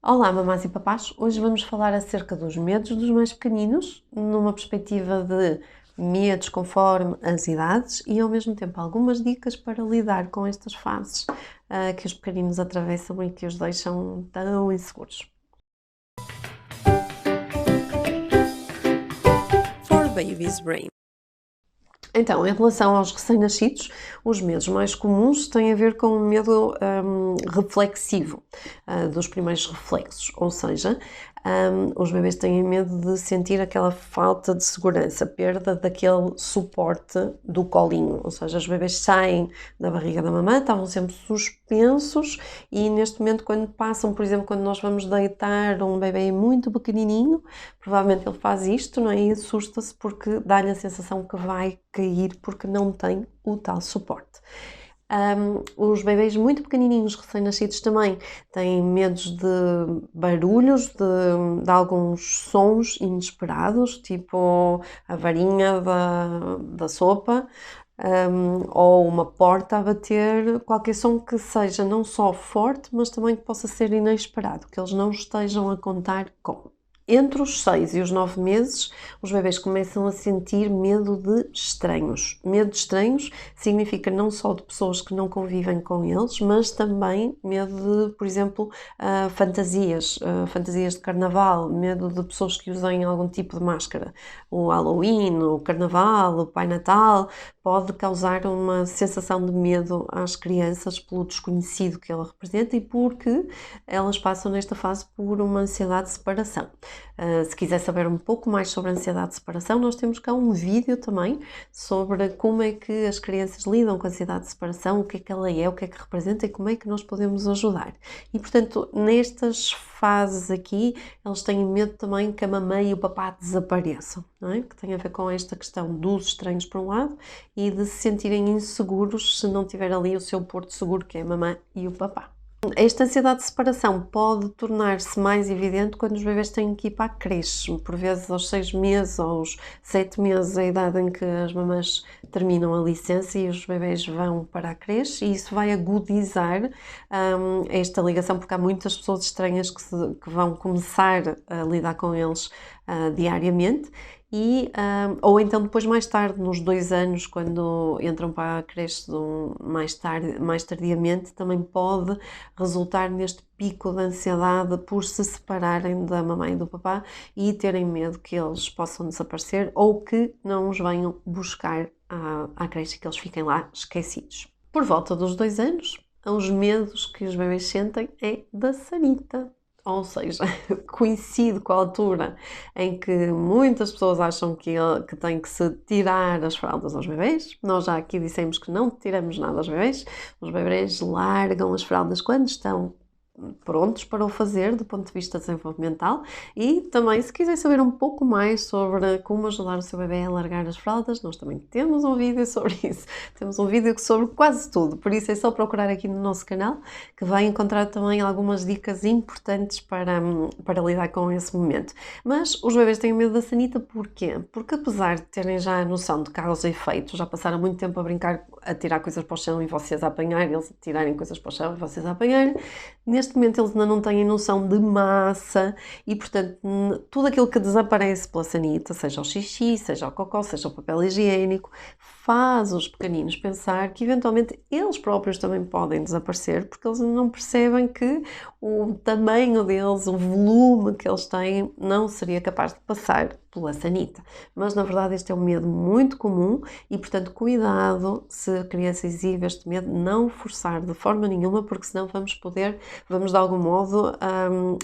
Olá, mamás e papás! Hoje vamos falar acerca dos medos dos mais pequeninos, numa perspectiva de medos conforme as idades e, ao mesmo tempo, algumas dicas para lidar com estas fases que os pequeninos atravessam e que os deixam tão inseguros. For Baby's Brain. Então, em relação aos recém-nascidos, os medos mais comuns têm a ver com o medo reflexivo, dos primeiros reflexos, ou seja, os bebês têm medo de sentir aquela falta de segurança, perda daquele suporte do colinho, ou seja, os bebês saem da barriga da mamã, estavam sempre suspensos e neste momento quando passam, por exemplo, quando nós vamos deitar um bebê muito pequenininho, provavelmente ele faz isto, não é? E assusta-se porque dá-lhe a sensação que vai cair porque não tem o tal suporte. Os bebês muito pequenininhos, recém-nascidos também, têm medos de barulhos, de alguns sons inesperados, tipo a varinha da sopa, ou uma porta a bater, qualquer som que seja não só forte, mas também que possa ser inesperado, que eles não estejam a contar com. Entre os 6 e os 9 meses, os bebês começam a sentir medo de estranhos. Medo de estranhos significa não só de pessoas que não convivem com eles, mas também medo de, por exemplo, fantasias de carnaval, medo de pessoas que usem algum tipo de máscara. O Halloween, o carnaval, o Pai Natal, pode causar uma sensação de medo às crianças pelo desconhecido que ela representa e porque elas passam nesta fase por uma ansiedade de separação. Se quiser saber um pouco mais sobre a ansiedade de separação, nós temos cá um vídeo também sobre como é que as crianças lidam com a ansiedade de separação, o que é que ela é, o que é que representa e como é que nós podemos ajudar. E, portanto, nestas fases aqui, eles têm medo também que a mamãe e o papá desapareçam, não é? Que tem a ver com esta questão dos estranhos por um lado e de se sentirem inseguros se não tiver ali o seu porto seguro, que é a mamãe e o papá. Esta ansiedade de separação pode tornar-se mais evidente quando os bebês têm que ir para a creche, por vezes aos 6 meses, aos 7 meses, a idade em que as mamães terminam a licença e os bebês vão para a creche, e isso vai agudizar esta ligação, porque há muitas pessoas estranhas que vão começar a lidar com eles diariamente. Ou então depois mais tarde, nos 2 anos, quando entram para a creche mais tardiamente, também pode resultar neste pico de ansiedade por se separarem da mamãe e do papá e terem medo que eles possam desaparecer ou que não os venham buscar à creche e que eles fiquem lá esquecidos. Por volta dos 2 anos, os medos que os bebês sentem é da sanita. Ou seja, coincide com a altura em que muitas pessoas acham que têm que se tirar as fraldas aos bebês. Nós já aqui dissemos que não tiramos nada aos bebês. Os bebês largam as fraldas quando estão prontos para o fazer do ponto de vista desenvolvimental e também se quiser saber um pouco mais sobre como ajudar o seu bebê a largar as fraldas, nós também temos um vídeo sobre isso, temos um vídeo sobre quase tudo, por isso é só procurar aqui no nosso canal que vai encontrar também algumas dicas importantes para lidar com esse momento. Mas os bebês têm medo da sanita porquê? Porque apesar de terem já a noção de causa e efeito, já passaram muito tempo a brincar, a tirar coisas para o chão e vocês a apanhar, eles a tirarem coisas para o chão e vocês a apanharem, neste momento eles ainda não têm noção de massa e, portanto, tudo aquilo que desaparece pela sanita, seja o xixi, seja o cocó, seja o papel higiênico, faz os pequeninos pensar que eventualmente eles próprios também podem desaparecer porque eles não percebem que o tamanho deles, o volume que eles têm, não seria capaz de passar pela sanita. Mas, na verdade, este é um medo muito comum e, portanto, cuidado se a criança exibe este medo, não forçar de forma nenhuma, porque senão vamos de algum modo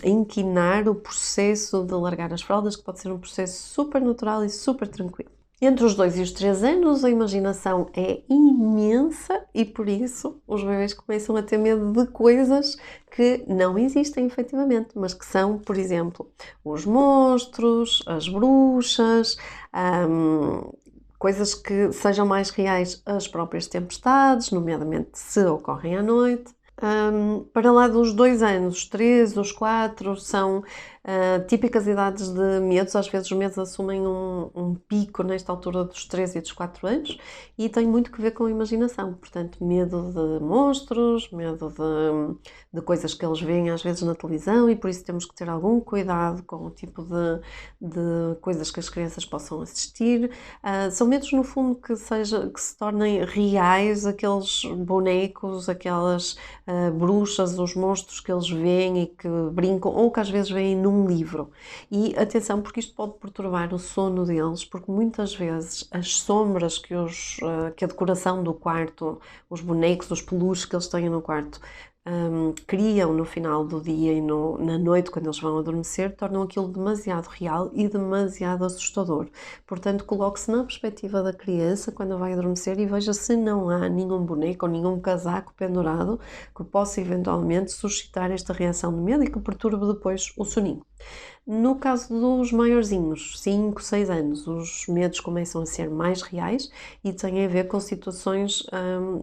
inquinar o processo de largar as fraldas, que pode ser um processo super natural e super tranquilo. Entre os 2 e os 3 anos, a imaginação é imensa e, por isso, os bebês começam a ter medo de coisas que não existem efetivamente, mas que são, por exemplo, os monstros, as bruxas, coisas que sejam mais reais, as próprias tempestades, nomeadamente se ocorrem à noite. Para lá dos 2 anos, os 3, os 4 são típicas idades de medos. Às vezes os medos assumem um pico nesta altura dos 3 e dos 4 anos e tem muito que ver com a imaginação. Portanto, medo de monstros, medo de coisas que eles veem às vezes na televisão, e por isso temos que ter algum cuidado com o tipo de coisas que as crianças possam assistir. São medos, no fundo, que se tornem reais, aqueles bonecos, aquelas bruxas, os monstros que eles veem e que brincam, ou que às vezes veem num livro. E atenção, porque isto pode perturbar o sono deles, porque muitas vezes as sombras que a decoração do quarto, os bonecos, os peluches que eles têm no quarto, criam no final do dia e na noite, quando eles vão adormecer, tornam aquilo demasiado real e demasiado assustador. Portanto, coloque-se na perspectiva da criança quando vai adormecer e veja se não há nenhum boneco ou nenhum casaco pendurado que possa eventualmente suscitar esta reação de medo e que perturbe depois o soninho. No caso dos maiorzinhos, 5, 6 anos, os medos começam a ser mais reais e têm a ver com situações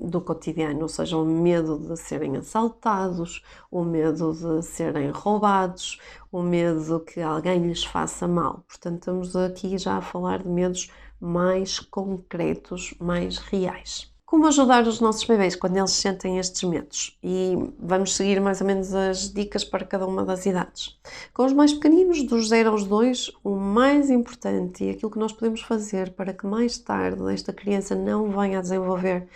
do cotidiano, ou seja, o medo de serem assaltados, o medo de serem roubados, o medo que alguém lhes faça mal. Portanto, estamos aqui já a falar de medos mais concretos, mais reais. Como ajudar os nossos bebês quando eles sentem estes medos? E vamos seguir mais ou menos as dicas para cada uma das idades. Com os mais pequeninos, dos 0 aos 2, o mais importante e aquilo que nós podemos fazer para que mais tarde esta criança não venha a desenvolver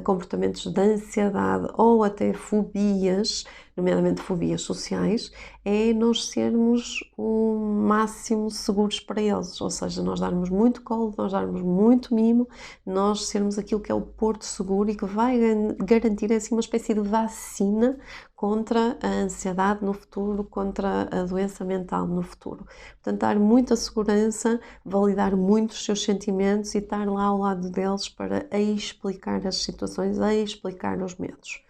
comportamentos de ansiedade ou até fobias, nomeadamente fobias sociais, é nós sermos o máximo seguros para eles, ou seja, nós darmos muito colo, nós darmos muito mimo, nós sermos aquilo que é o porto seguro e que vai garantir assim uma espécie de vacina contra a ansiedade no futuro, contra a doença mental no futuro. Portanto, dar muita segurança, validar muito os seus sentimentos e estar lá ao lado deles para explicar as situações, explicar os medos.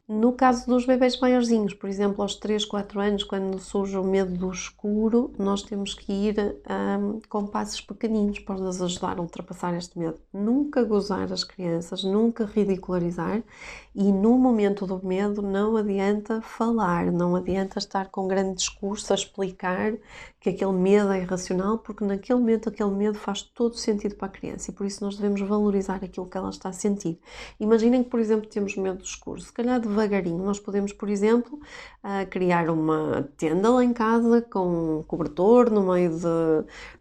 No caso dos bebés maiorzinhos, por exemplo, aos 3, 4 anos, quando surge o medo do escuro, nós temos que ir com passos pequeninos para nos ajudar a ultrapassar este medo. Nunca gozar as crianças, nunca ridicularizar, e no momento do medo não adianta falar, não adianta estar com grande discurso a explicar que aquele medo é irracional, porque naquele momento aquele medo faz todo sentido para a criança e por isso nós devemos valorizar aquilo que ela está a sentir. Imaginem que, por exemplo, temos medo do escuro. Se calhar devagarinho nós podemos, por exemplo, criar uma tenda lá em casa com um cobertor no meio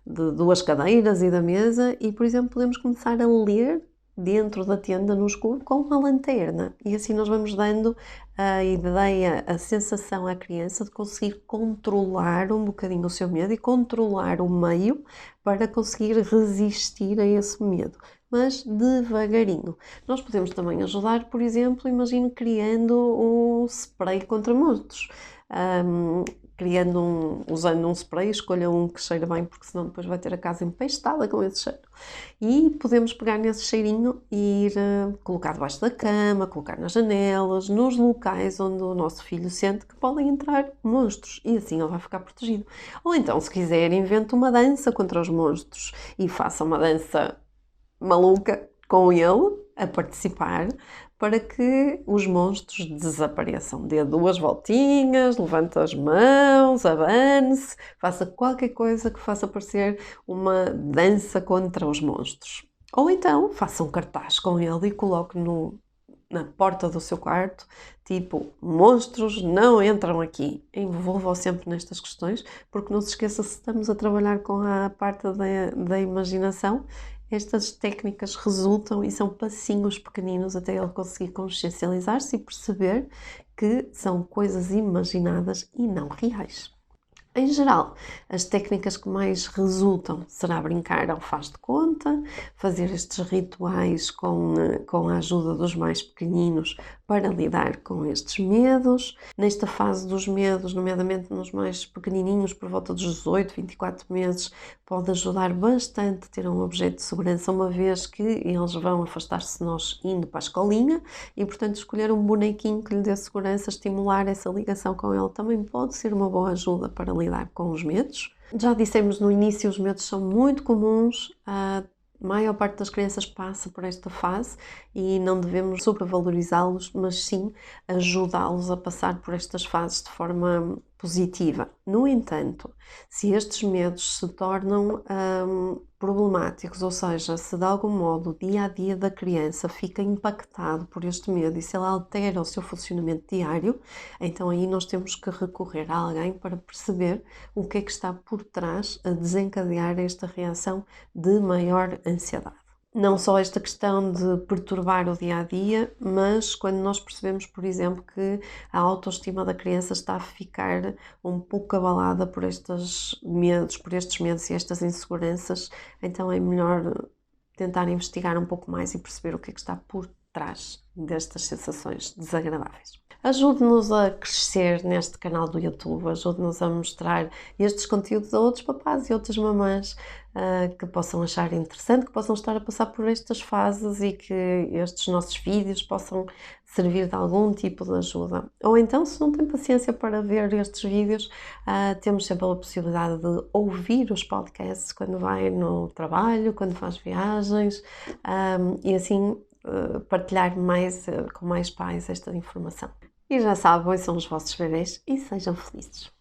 de 2 cadeiras e da mesa e, por exemplo, podemos começar a ler dentro da tenda no escuro com uma lanterna e assim nós vamos dando a ideia, a sensação à criança de conseguir controlar um bocadinho o seu medo e controlar o meio para conseguir resistir a esse medo, mas devagarinho. Nós podemos também ajudar, por exemplo, imagine criando um spray contra monstros. Usando um spray, escolha um que cheira bem, porque senão depois vai ter a casa empestada com esse cheiro. E podemos pegar nesse cheirinho e ir colocar debaixo da cama, colocar nas janelas, nos locais onde o nosso filho sente que podem entrar monstros e assim ele vai ficar protegido. Ou então, se quiser, invente uma dança contra os monstros e faça uma dança maluca com ele a participar para que os monstros desapareçam. Dê 2 voltinhas, levante as mãos, abane-se, faça qualquer coisa que faça parecer uma dança contra os monstros. Ou então, faça um cartaz com ele e coloque na porta do seu quarto, tipo, monstros não entram aqui. Envolva-o sempre nestas questões, porque não se esqueça, se estamos a trabalhar com a parte da imaginação, estas técnicas resultam e são passinhos pequeninos até ele conseguir consciencializar-se e perceber que são coisas imaginadas e não reais. Em geral, as técnicas que mais resultam será brincar ao faz de conta, fazer estes rituais com a ajuda dos mais pequeninos para lidar com estes medos. Nesta fase dos medos, nomeadamente nos mais pequenininhos, por volta dos 18, 24 meses, pode ajudar bastante ter um objeto de segurança, uma vez que eles vão afastar-se de nós indo para a escolinha e, portanto, escolher um bonequinho que lhe dê segurança, estimular essa ligação com ele, também pode ser uma boa ajuda para lidar com os medos. Já dissemos no início, os medos são muito comuns, A maior parte das crianças passa por esta fase e não devemos sobrevalorizá-los, mas sim ajudá-los a passar por estas fases de forma positiva. No entanto, se estes medos se tornam problemáticos, ou seja, se de algum modo o dia a dia da criança fica impactado por este medo e se ela altera o seu funcionamento diário, então aí nós temos que recorrer a alguém para perceber o que é que está por trás a desencadear esta reação de maior ansiedade. Não só esta questão de perturbar o dia a dia, mas quando nós percebemos, por exemplo, que a autoestima da criança está a ficar um pouco abalada por estes medos e estas inseguranças, então é melhor tentar investigar um pouco mais e perceber o que é que está por trás destas sensações desagradáveis. Ajude-nos a crescer neste canal do YouTube, ajude-nos a mostrar estes conteúdos a outros papás e outras mamãs que possam achar interessante, que possam estar a passar por estas fases e que estes nossos vídeos possam servir de algum tipo de ajuda. Ou então, se não tem paciência para ver estes vídeos, temos sempre a possibilidade de ouvir os podcasts quando vai no trabalho, quando faz viagens e assim partilhar mais com mais pais esta informação. E já sabem, são os vossos bebês e sejam felizes.